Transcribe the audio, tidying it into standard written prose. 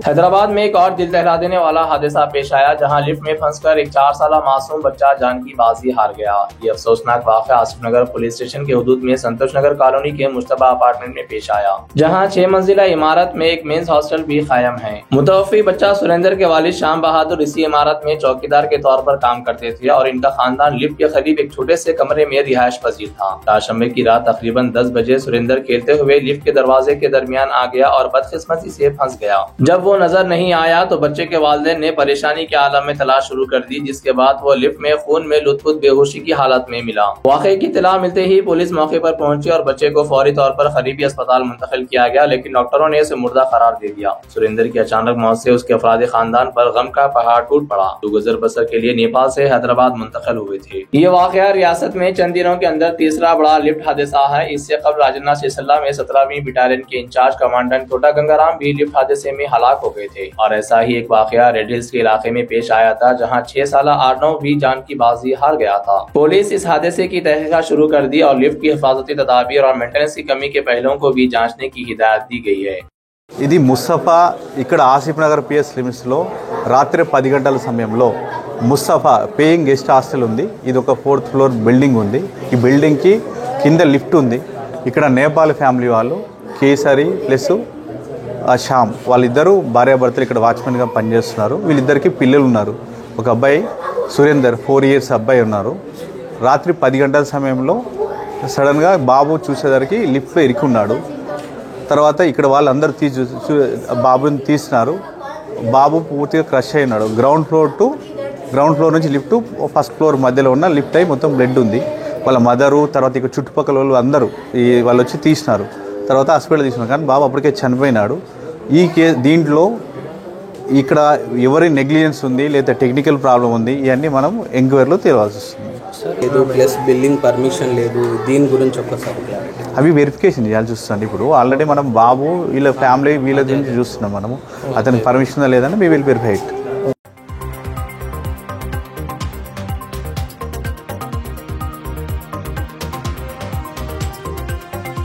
हैदराबाद में एक और दिल दहला देने वाला हादसा पेश आया, जहां लिफ्ट में फंसकर एक 4 साल मासूम बच्चा जान की बाजी हार गया। ये अफसोसनाक वाक़या आसिफ नगर पुलिस स्टेशन के हुदूद में संतोष नगर कॉलोनी के मुश्तबा अपार्टमेंट में पेश आया, जहां 6 मंजिला इमारत में एक मेंस हॉस्टल भी कायम है। मुतवफ़ी बच्चा सुरेंद्र के वालिद शाम बहादुर इसी इमारत में चौकीदार के तौर पर काम करते थे और इनका खानदान लिफ्ट के करीब एक छोटे से कमरे में रिहायश पजीर था। ताशम्मे की रात तकरीबन 10 बजे सुरेंद्र खेलते हुए लिफ्ट के दरवाजे के दरमियान आ गया और बदकिस्मती से फंस गया। जब वो नजर नहीं आया तो बच्चे के वालिदैन ने परेशानी के आलम में तलाश शुरू कर दी, जिसके बाद वो लिफ्ट में खून में लुत्फुत बेहोशी की हालत में मिला। वाक़े की इत्तला मिलते ही पुलिस मौके पर पहुंची और बच्चे को फौरी तौर पर करीबी अस्पताल मुंतकिल किया गया, लेकिन डॉक्टरों ने उसे मुर्दा करार दे दिया। सुरेंद्र की अचानक मौत से उसके अफराद खानदान पर गम का पहाड़ टूट पड़ा, जो गुजर बसर के लिए नेपाल से हैदराबाद मुंतकिल हुए थे। ये वाक़या रियासत में चंद दिनों के अंदर तीसरा बड़ा लिफ्ट हादसा है। इससे कबल राजन्ना सिलसिला में 17वीं बटालियन के इंचार्ज कमांडेंट छोटा गंगाराम भी लिफ्ट हादसे में हलाक हो गए थे। और ऐसा ही एक वाक़या रेड हिल्स के इलाके में पेश आया था, जहां 6 साल आर्नव भी जान की बाजी हार गया था। पुलिस इस हादसे की तहकीकात शुरू कर दी और लिफ्ट की हिफाजती तदाबीर और मेंटेनेंस की कमी के पहलुओं को भी जांचने की हिदायत दी गई है। ఇది ముస్తఫా ఇక్కడ ఆసిఫ్ నగర్ పిఎస్ లిమిట్స్లో రాత్రి 10 గంటల సమయంలో ముస్తఫా పేయింగ్ గెస్ట్ హాస్టల్ ఉంది. ఇది ఒక 4th ఫ్లోర్ బిల్డింగ్ ఉంది. ఈ బిల్డింగ్కి కింద లిఫ్ట్ ఉంది. ఇక్కడ నేపాల్ ఫ్యామిలీ వాళ్ళు కేసరి ప్లస్ శ్యామ్ వాళ్ళిద్దరూ భార్యాభర్తలు ఇక్కడ వాచ్మెన్గా పనిచేస్తున్నారు. వీళ్ళిద్దరికి పిల్లలు ఉన్నారు. ఒక అబ్బాయి సురేందర్ 4 ఇయర్స్ అబ్బాయి ఉన్నారు. రాత్రి 10 గంటల సమయంలో సడన్గా బాబు చూసేసరికి లిఫ్ట్లో ఇరికి ఉన్నాడు. తర్వాత ఇక్కడ వాళ్ళందరూ బాబుని తీసినారు. బాబు పూర్తిగా క్రష్ అయినాడు. గ్రౌండ్ ఫ్లోర్ నుంచి లిఫ్ట్ 1st ఫ్లోర్ మధ్యలో ఉన్న లిఫ్ట్ అయి మొత్తం బ్లడ్ ఉంది. వాళ్ళ మదరు తర్వాత ఇక్కడ చుట్టుపక్కల వాళ్ళు అందరూ వాళ్ళు వచ్చి తీసినారు. తర్వాత హాస్పిటల్ తీసుకున్నారు, కానీ బాబు అప్పటికే చనిపోయినాడు. ఈ దీంట్లో ఇక్కడ ఎవరి నెగ్లిజెన్స్ ఉంది లేదా టెక్నికల్ ప్రాబ్లం ఉంది, ఇవన్నీ మనం ఎంక్వైరీలో తేవాల్సి వస్తుంది. లేదు ప్లస్ బిల్డింగ్ పర్మిషన్ లేదు, దీని గురించి ఒక్కసారి అవి వెరిఫికేషన్ చేయాల్సి వస్తుంది. ఇప్పుడు ఆల్రెడీ మనం బాబు వీళ్ళ ఫ్యామిలీ వీళ్ళ గురించి చూస్తున్నాం. మనము అతనికి పర్మిషన్ లేదని వీ విల్ వెరిఫై ఇట్.